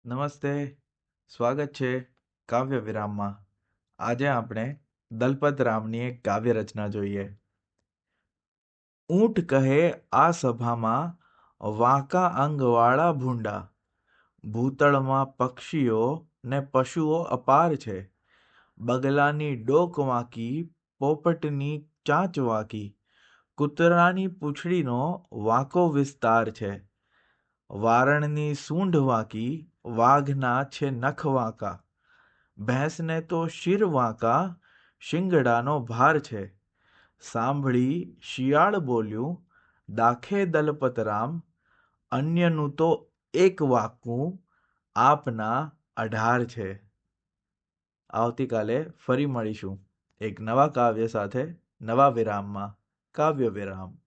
નમસ્તે, સ્વાગત છે કાવ્ય વિરામમાં. આજે આપણે દલપત રામની એક કાવ્ય રચના જોઈએ. ઊંટ કહે આ સભામાં વાંકા અંગવાળા ભૂંડા, ભૂતળમાં પક્ષીઓ ને પશુઓ અપાર છે. બગલાની ડોક વાંકી, પોપટની ચાંચ વાંકી, કૂતરાની પૂંછડીનો વાંકો વિસ્તાર છે. વારણની સૂંઢ વાંકી, વાઘના છે નખ વાંકા, ભેંસને તો શિર વાંકા, શિંગડાનો ભાર છે. સાંભળી શિયાળ બોલ્યું, દાખે દલપત રામ, અન્યનું તો એક વાંકું, આપના 18 છે. આવતીકાલે ફરી મળીશું એક નવા કાવ્ય સાથે, નવા વિરામમાં. કાવ્ય વિરામ.